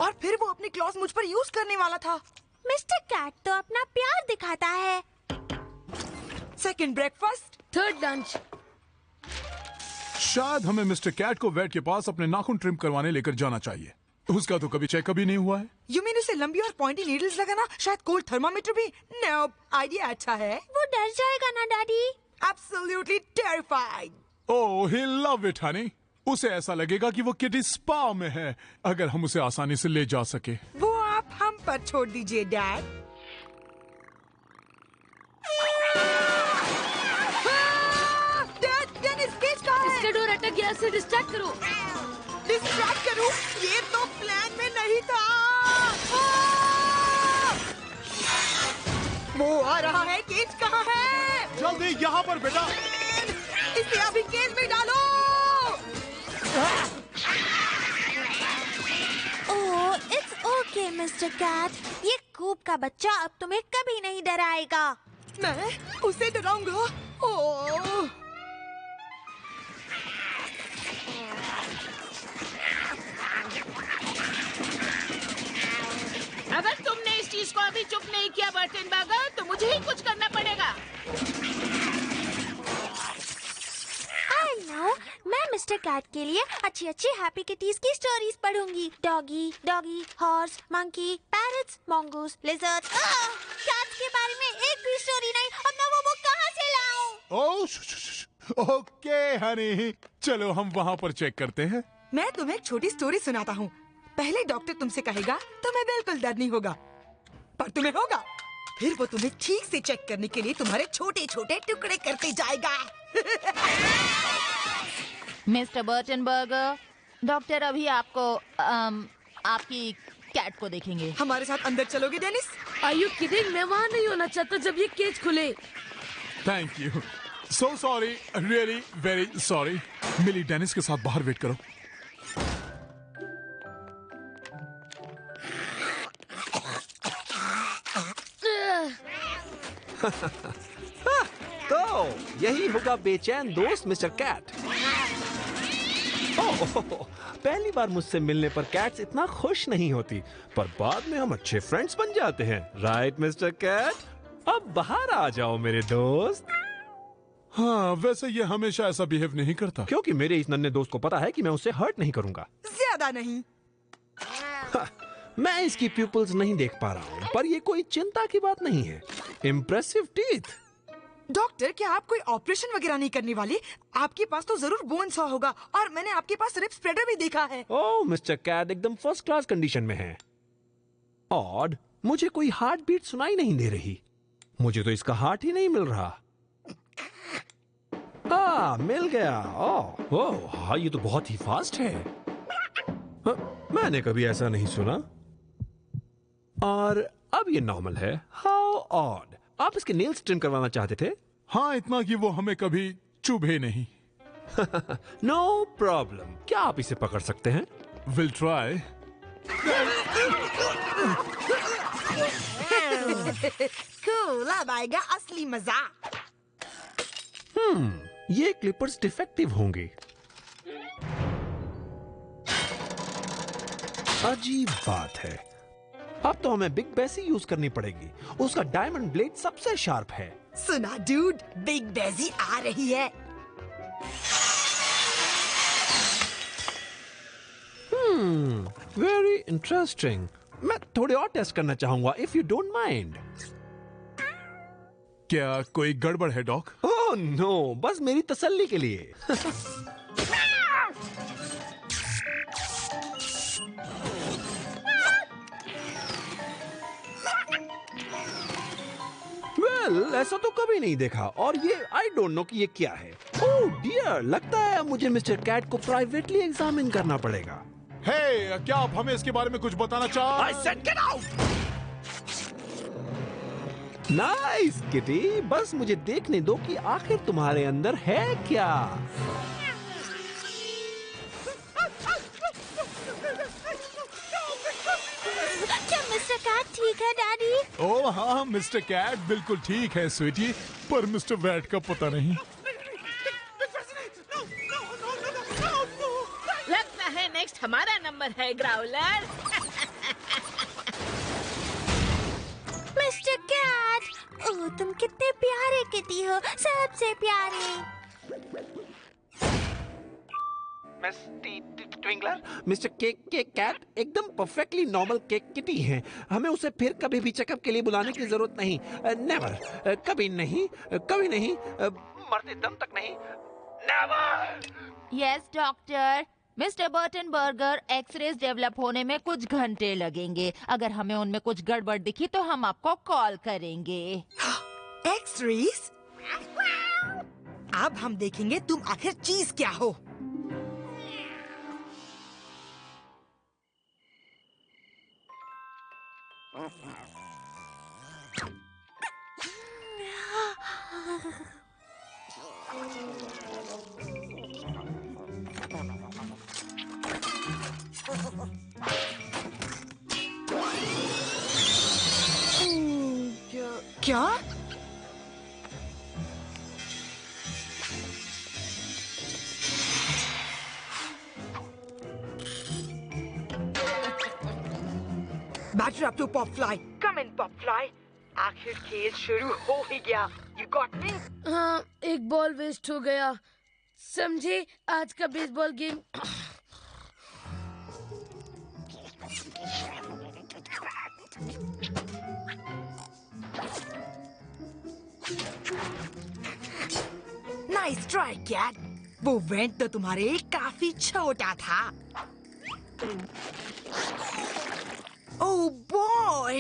और फिर वो अपनी क्लॉज मुझ पर यूज करने वाला था। मिस्टर कैट तो अपना प्यार दिखाता है। Second breakfast, third lunch. शायद हमें मिस्टर कैट को वेट के पास अपने नाखून ट्रिम करवाने लेकर जाना चाहिए। उसका तो कभी चेकअप ही नहीं हुआ है। यू मीन उसे लंबी और पॉइंटी नीडल्स लगाना, शायद कोल्ड थर्मामीटर भी? नो, आइडिया अच्छा है। वो डर जाएगा ना daddy? Absolutely terrified. Oh, he love it Honey. उसे ऐसा लगेगा कि वो किटी स्पा में है, अगर हम उसे आसानी से ले जा सके। वो आप हम पर छोड़ दीजिए डैड। डैड, डेनिस केज कहाँ है? इसका डोर अटक गया, से डिस्ट्रैक्ट करो। डिस्ट्रैक्ट करूं? ये तो प्लान में नहीं था। वो आ रहा है, केज कहाँ है? जल्दी यहाँ पर बेटा। इसे अभी केज में डालो। ओह, इट्स ओके मिस्टर कैट। ये कूप का बच्चा अब तुम्हें कभी नहीं डराएगा। मैं उसे डराऊंगा? ओह, अगर तुमने इस चीज को अभी चुप नहीं किया बर्टनबर्गर, तो मुझे ही कुछ करना पड़ेगा। आई नो, मैं मिस्टर कैट के लिए अच्छी अच्छी हैप्पी किटीज की स्टोरीज पढ़ूंगी। Doggy, doggy, horse, monkey, parrots, mongoose, lizard. Cats के बारे में एक भी स्टोरी नहीं। अब मैं वो बुक कहाँ से लाऊं? ओह, ओके हनी, चलो हम वहाँ पर चेक करते हैं। मैं तुम्हें एक छोटी स्टोरी सुनाता हूँ। पहले डॉक्टर तुमसे कहेगा तुम्हें बिल्कुल डर नहीं होगा, पर तुम्हें होगा। फिर वो तुम्हें ठीक से चेक करने के लिए तुम्हारे छोटे छोटे टुकड़े करते जाएगा। मिस्टर बर्टनबर्गर, डॉक्टर अभी आपको आपकी कैट को देखेंगे। हमारे साथ अंदर चलोगे डेनिस? Are you kidding? मैं वहाँ नहीं होना चाहता जब ये केज खुले। Thank you, so sorry, really very sorry. Milly, Dennis के साथ बाहर वेट करो। तो यही होगा बेचैन दोस्त मिस्टर कैट। ओह, पहली बार मुझसे मिलने पर कैट्स इतना खुश नहीं होती, पर बाद में हम अच्छे फ्रेंड्स बन जाते हैं, राइट मिस्टर कैट? अब बाहर आ जाओ मेरे दोस्त। हाँ, वैसे ये हमेशा ऐसा बिहेव नहीं करता। क्योंकि मेरे इस नन्हे दोस्त को पता है कि मैं उसे हर्ट नहीं करूंगा। ज्यादा नहीं। मैं इसकी प्यूपल्स नहीं देख पा रहा हूँ, पर ये कोई चिंता की बात नहीं है। Impressive teeth. डॉक्टर, क्या आप कोई ऑपरेशन वगैरह नहीं करने वाले? आपके पास तो जरूर बोन सॉ होगा, और मैंने आपके पास रिप स्प्रेडर भी देखा है। ओह मिस्टर कैट एकदम फर्स्ट क्लास कंडीशन में है। ऑड, मुझे कोई हार्ट बीट सुनाई नहीं दे रही। मुझे तो इसका हार्ट ही नहीं मिल रहा। मिल गया। ओह, हाँ, ये तो बहुत ही फास्ट है। मैंने कभी ऐसा नहीं सुना। और अब ये नॉर्मल है। How odd. आप इसके नेल्स ट्रिम करवाना चाहते थे? हाँ, इतना कि वो हमें कभी चुभे नहीं। No problem. क्या आप इसे पकड़ सकते हैं? Will try. कूल, अब आएगा असली मजा। ये क्लिपर्स डिफेक्टिव होंगे। अजीब बात है। अब तो हमें बिग बेसी यूज करनी पड़ेगी। उसका डायमंड ब्लेड सबसे शार्प है। सुना डूड, बिग बेजी आ रही है। Very interesting. मैं थोड़े और टेस्ट करना चाहूंगा, इफ यू डोंट माइंड। क्या कोई गड़बड़ है डॉक? ओह नो, बस मेरी तसल्ली के लिए। वेल, ऐसा तो कभी नहीं देखा, और ये आई डोंट नो कि ये क्या है। ओह डियर, लगता है अब मुझे मिस्टर कैट को प्राइवेटली एग्जामिन करना पड़ेगा। हे, क्या आप हमें इसके बारे में कुछ बताना चाह? I said get out! Nice kitty, बस मुझे देखने दो कि आखिर तुम्हारे अंदर है क्या। क्या मिस्टर कैट ठीक है डैडी? ओह हाँ, मिस्टर कैट बिल्कुल ठीक है स्वीटी, पर मिस्टर वैट का पता नहीं। लगता है नेक्स्ट हमारा नंबर है ग्राउलर। मिस्टर कैट, ओह तुम कितने प्यारे किटी हो, सबसे प्यारे। ट्विंकलर, मिस्टर केक कैट एकदम परफेक्टली नॉर्मल केक किटी है। हमें उसे फिर कभी भी चेकअप के लिए बुलाने की जरूरत नहीं। नेवर, कभी नहीं, कभी नहीं, मरते दम तक नहीं, never. Yes doctor, mister Burton Burger x-rays develop होने में कुछ घंटे लगेंगे। अगर हमें उनमें कुछ गड़बड़ दिखी तो हम आपको कॉल करेंगे। एक्स-रेज? अब हम देखेंगे तुम आखिर चीज क्या हो। क्या? Batter up to Popfly. Come in, Popfly. आखिर खेल शुरू हो ही गया। You got me? हाँ, एक बॉल वेस्ट हो गया। समझे, आज का baseball game. Nice try, cat. वो वेंट तो तुम्हारे काफी छोटा था। Oh boy,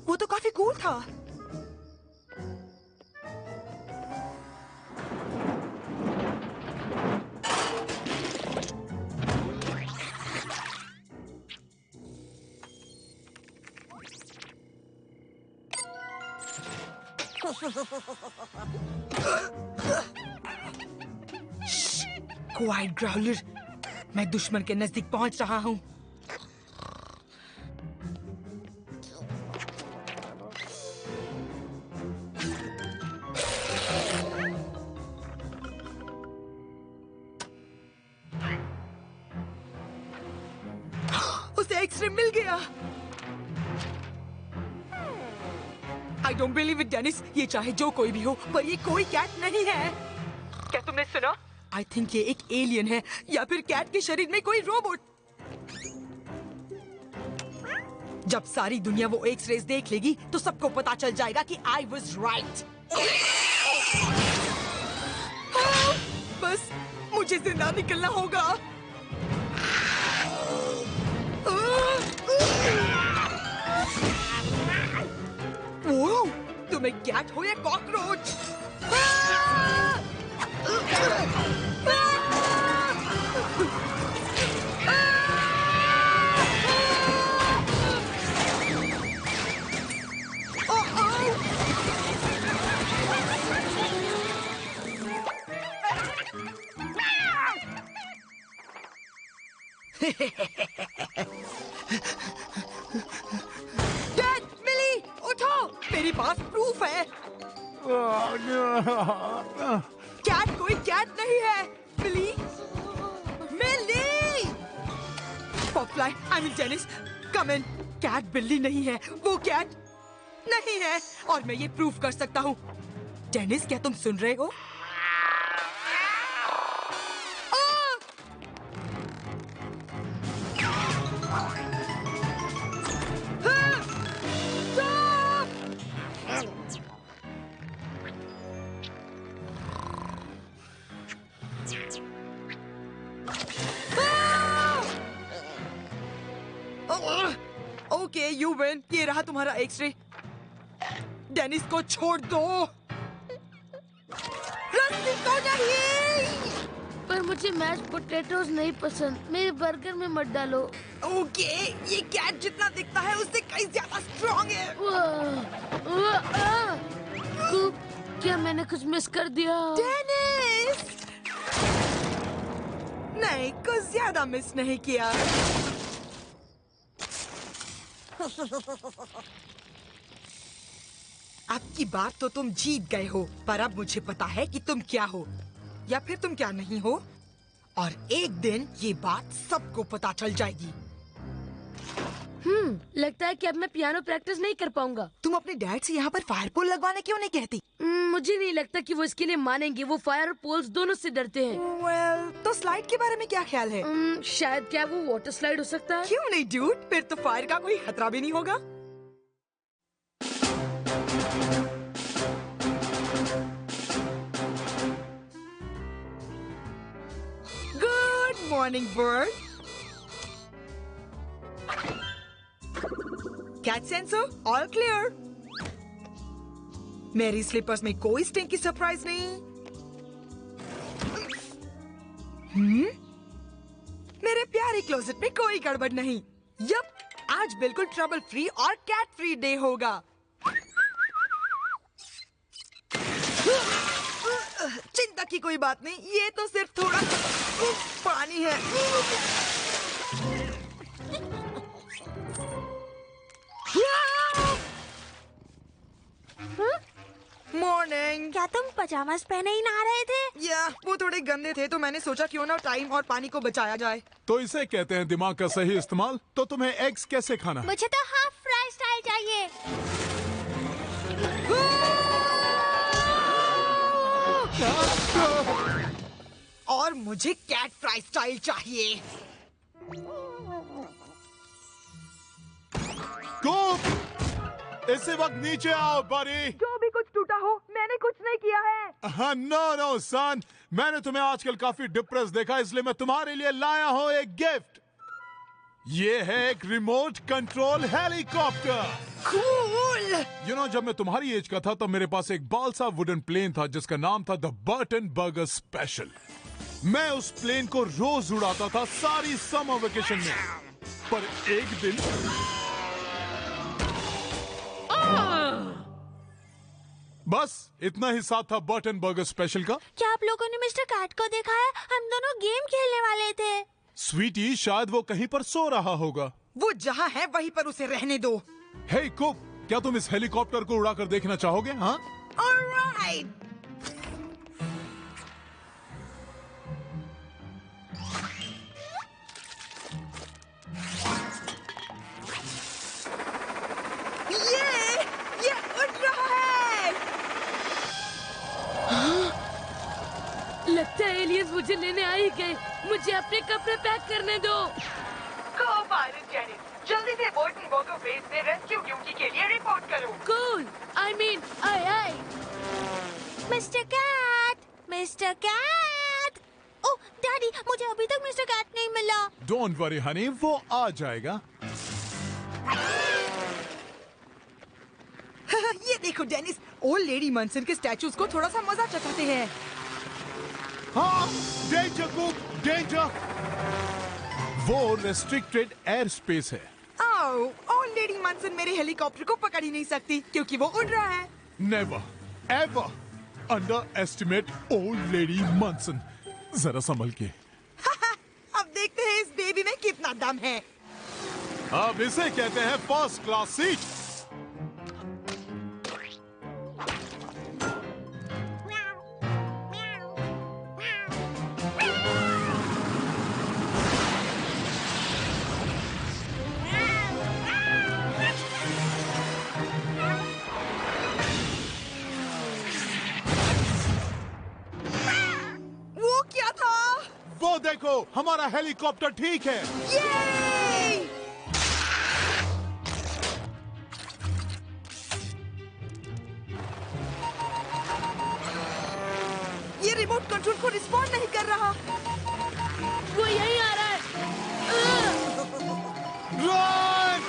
वो तो काफी कूल था। क्वाइट ग्राउलर, मैं दुश्मन के नजदीक पहुंच रहा हूँ। उसे एक्सरे मिल गया। I don't believe it, Dennis. ये चाहे जो कोई भी हो, पर ये कोई कैट नहीं है। क्या तुमने सुना? I think ये एक एलियन है या फिर कैट के शरीर में कोई रोबोट। जब सारी दुनिया वो एक्स-रेज देख लेगी तो सबको पता चल जाएगा कि I was right। बस मुझे जिंदा निकलना होगा। वो तुम एक कैट हो या कॉकरोच? डैड, मिली, उठो, मेरे पास प्रूफ है। कैट कोई कैट नहीं है। Millie, Millie. Popfly, I mean Dennis, come in. Cat बिल्ली नहीं है, वो कैट नहीं है, और मैं ये प्रूफ कर सकता हूँ। डेनिस, क्या तुम सुन रहे हो? Okay, you win. ये रहा तुम्हारा एक्सरे। डेनिस को छोड़ दो। रस्सी को नहीं। पर मुझे मैश पोटैटोज नहीं पसंद, मेरे बर्गर में मत डालो। ओके, ये कैट जितना दिखता है उससे कहीं ज्यादा स्ट्रॉन्ग है। क्या मैंने कुछ मिस कर दिया? डेनिस! नहीं, कुछ ज्यादा मिस नहीं किया। अब की बार तो तुम जीत गए हो, पर अब मुझे पता है कि तुम क्या हो या फिर तुम क्या नहीं हो। और एक दिन ये बात सबको पता चल जाएगी। लगता है कि अब मैं पियानो प्रैक्टिस नहीं कर पाऊंगा। तुम अपने डैड से यहाँ पर फायर पोल लगवाने क्यों नहीं कहती? मुझे नहीं लगता कि वो इसके लिए मानेंगे। वो फायर और पोल्स दोनों से डरते हैं। तो स्लाइड के बारे में क्या ख्याल है? शायद क्या वो वाटर स्लाइड हो सकता है? क्यों नहीं डूड, फिर तो फायर का कोई खतरा भी नहीं होगा। Good morning bird. Cat sensor all clear. मेरी स्लीपर्स में कोई स्टिंकी सरप्राइज नहीं। मेरे प्यारे क्लोजेट में कोई गड़बड़ नहीं। यप, आज बिल्कुल ट्रबल फ्री और कैट फ्री डे होगा। चिंता की कोई बात नहीं, ये तो सिर्फ थोड़ा पानी है। मॉर्निंग। क्या तुम पजामास पहने ही नहा रहे थे? या वो थोड़े गंदे थे तो मैंने सोचा क्यों ना टाइम और पानी को बचाया जाए। तो इसे कहते हैं दिमाग का सही इस्तेमाल। तो तुम्हें एग्स कैसे खाना है? मुझे तो हाफ फ्राई स्टाइल चाहिए। और मुझे कैट फ्राई स्टाइल चाहिए। इसी वक्त नीचे आओ बड़ी। जो भी कुछ टूटा हो, मैंने कुछ नहीं किया है। हाँ, नो सन, मैंने तुम्हें आजकल काफी डिप्रेस देखा, इसलिए मैं तुम्हारे लिए लाया हूँ एक गिफ्ट। ये है एक remote control helicopter. Cool. You know, जब मैं तुम्हारी एज का था तब मेरे पास एक बाल सा वुडन प्लेन था जिसका नाम था द बर्टन बर्गर स्पेशल। मैं उस प्लेन को रोज उड़ाता था सारी समर वेकेशन में। पर एक दिन बस इतना ही साथ था बर्टन बर्गर स्पेशल का। क्या आप लोगों ने मिस्टर कैट को देखा है? हम दोनों गेम खेलने वाले थे। स्वीटी, शायद वो कहीं पर सो रहा होगा। वो जहाँ है वहीं पर उसे रहने दो। हे कुक, क्या तुम इस हेलीकॉप्टर को उड़ाकर देखना चाहोगे? हाँ, ऑलराइट। ये उड़ रहा है। लगता है एलियंस मुझे लेने आ ही गए। मुझे अपने कपड़े पैक करने दो। गो पायलट जेनिस, जल्दी से बर्टन बर्गर बेस में रेस्क्यू ड्यूटी के लिए रिपोर्ट करो। Cool, I mean I. Mister cat, mister cat. Oh daddy, मुझे अभी तक मिस्टर कैट नहीं मिला। डोंट वरी हनी, वो आ जाएगा। ये देखो डेनिस, ओल्ड लेडी मनसन के स्टैचूज को थोड़ा सा मजा चखाते हैं। हाँ, डेंजर कुक, डेंजर। वो रेस्ट्रिक्टेड एयर स्पेस है। ओल्ड लेडी मनसन मेरे हेलीकॉप्टर को पकड़ ही नहीं सकती क्योंकि वो उड़ रहा है। Never ever underestimate old lady Munson. जरा संभल के। अब देखते हैं इस बेबी में कितना दम है। अब इसे कहते हैं फर्स्ट क्लास सीट। वो क्या था? वो देखो, हमारा हेलीकॉप्टर ठीक है। ये रिमोट कंट्रोल को रिस्पॉन्ड नहीं कर रहा। वो यहीं आ रहा है। रन!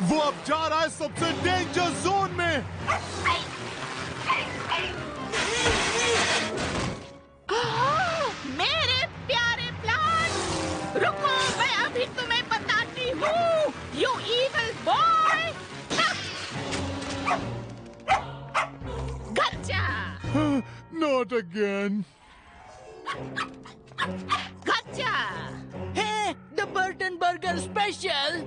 वो अब जा रहा है सबसे डेंजर जोन में। मेरे प्यारे प्लान, रुको, मैं अभी तुम्हें बताती हूँ। You evil boy. Gotcha, Not again. Gotcha. है द बर्टन बर्गर स्पेशल।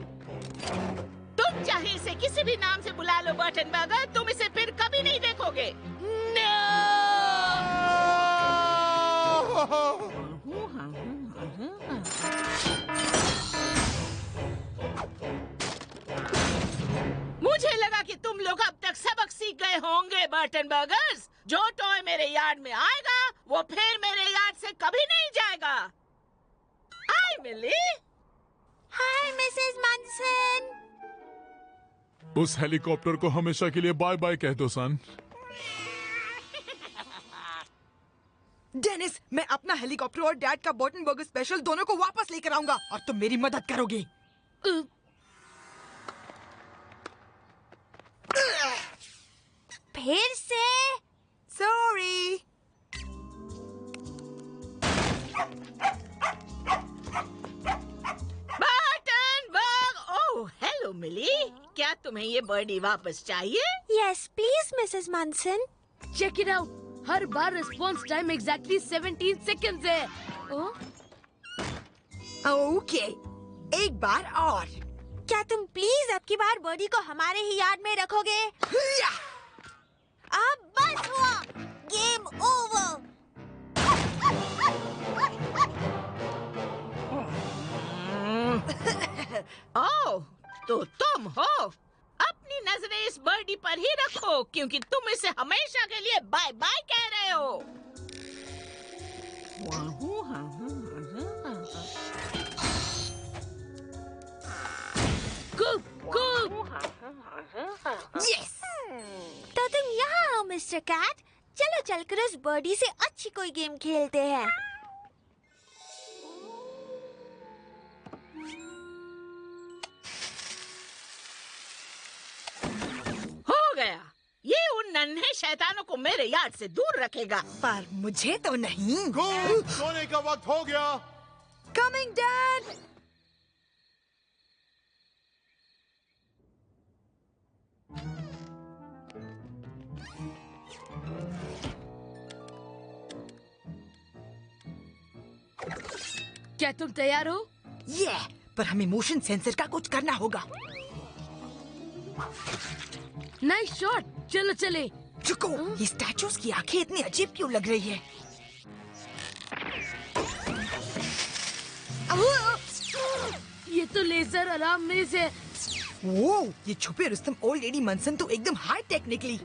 तुम चाहे इसे किसी भी नाम से बुला लो बर्टन बर्गर, तुम इसे फिर कभी नहीं देखोगे। No! मुझे लगा कि तुम लोग अब तक सबक सीख गए होंगे बर्टन बर्गर्स। जो टॉय मेरे यार्ड में आएगा वो फिर मेरे यार्ड से कभी नहीं जाएगा। हाय मिली। हाय मिसेस मंसन। उस हेलीकॉप्टर को हमेशा के लिए बाय बाय कह दो सन। डेनिस, मैं अपना हेलीकॉप्टर और डैड का बर्टन बर्गर स्पेशल दोनों को वापस लेकर आऊंगा और तुम मेरी मदद करोगे। फिर से sorry. Burtonburg. Oh hello Millie, क्या तुम्हें ये बर्डी वापस चाहिए? Yes please Mrs Munson. Check it out. हर बार रिस्पॉन्स टाइम एग्जैक्टली 17 सेकंड्स है। ओके, एक बार और। क्या तुम प्लीज अब की बार बर्डी को हमारे ही यार्ड में रखोगे? अब बस हुआ, गेम ओवर। ओह तो तुम हो। अपनी नजरें इस बर्डी पर ही रखो क्योंकि तुम इसे हमेशा के लिए बाय बाय कह रहे हो। यस। तो तुम यहाँ हो मिस्टर कैट। चलो चलकर उस बर्डी से अच्छी कोई गेम खेलते हैं। हो गया। ये उन नन्हे शैतानों को मेरे यार्ड से दूर रखेगा। पर मुझे तो नहीं। सोने का वक्त हो गया। Coming dad. क्या तुम तैयार हो? ये पर हमें मोशन सेंसर का कुछ करना होगा। Nice shot. चलो चले। रुको, ये स्टैचूज की आंखें इतनी अजीब क्यों लग रही है? ये तो लेजर अलार्म में से। वो ये छुपे रुस्तम ओल्ड लेडी मनसन तो एकदम हाई टेक निकली।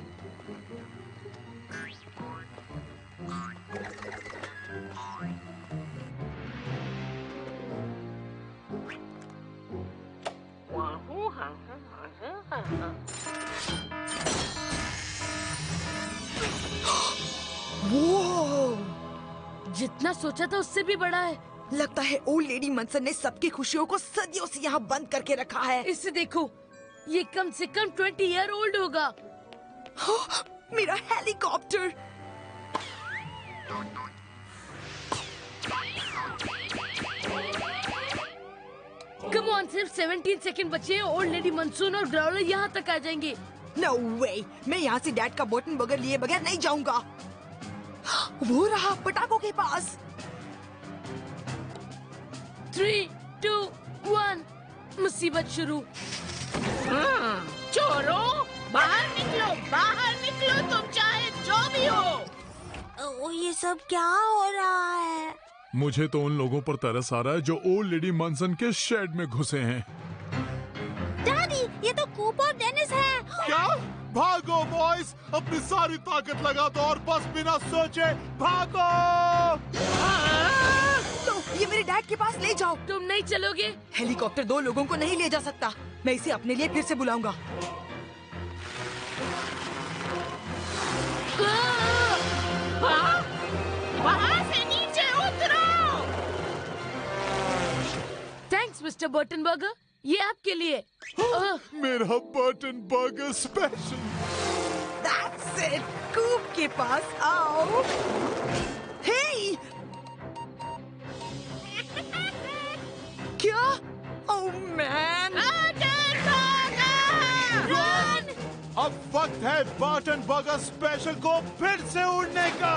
वो जितना सोचा था उससे भी बड़ा है। लगता है ओल्ड लेडी मनसन ने सबकी खुशियों को सदियों से यहाँ बंद करके रखा है। इसे देखो, ये कम से कम 20 ईयर ओल्ड होगा। मेरा हेलीकॉप्टर। कम ऑन, सिर्फ 17 सेकंड बचे हैं। ओल्ड लेडी मनसून और ग्राउलर यहाँ तक आ जाएंगे। नो वे, मैं यहाँ से डैड का बर्टन बर्गर लिए बगैर नहीं जाऊंगा। वो रहा पटाखों के पास। 3, 2, 1, मुसीबत शुरू। चोरों, बाहर निकलो तुम चाहे जो भी हो। ओ, ये सब क्या हो रहा है? मुझे तो उन लोगों पर तरस आ रहा है जो ओल्ड लेडी मनसन के शेड में घुसे हैं। डैडी, ये तो कूप और डेनिस है। क्या? भागो बॉयज, अपनी सारी ताकत लगा दो और बस बिना सोचे भागो। लो, ये मेरे डैड के पास ले जाओ। तुम नहीं चलोगे? हेलीकॉप्टर 2 लोगों को नहीं ले जा सकता। मैं इसे अपने लिए फिर से बुलाऊंगा। वहाँ से नीचे उतरो। थैंक्स मिस्टर बर्टन बर्गर, ये आपके लिए। मेरा Burton burger special. That's it, कूप के पास आओ। हे! क्या? Oh man! अब वक्त है बर्टन बर्गर स्पेशल को फिर से उड़ने का।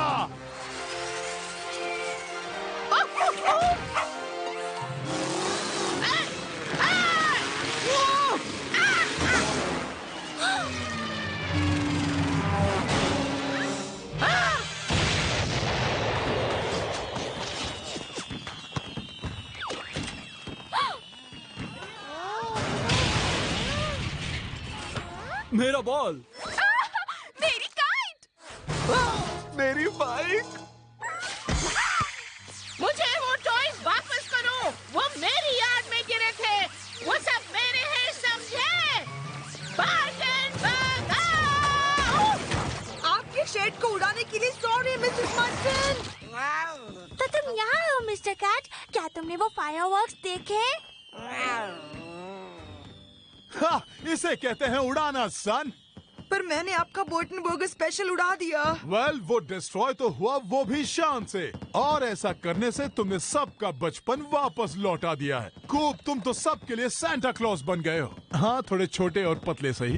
मेरा बॉल। मेरी काइट। मेरी बाइक। मुझे वो टॉयज वापस करो। वो मेरी याद में गिरे थे। वो सब मेरे हैं, समझे? Barton burger! आपके शेड को उड़ाने के लिए सॉरी मिसेस मार्टिन। तो तुम यहाँ हो मिस्टर कैट। क्या तुमने वो फायरवर्क्स देखे? हाँ, इसे कहते हैं उड़ाना सन। पर मैंने आपका बर्टन बर्गर स्पेशल उड़ा दिया। वेल, वो डिस्ट्रॉय तो हुआ, वो भी शान से। और ऐसा करने से तुमने सबका बचपन वापस लौटा दिया है। कूप, तुम तो सबके लिए सांता क्लॉज बन गए हो। हाँ, थोड़े छोटे और पतले सही।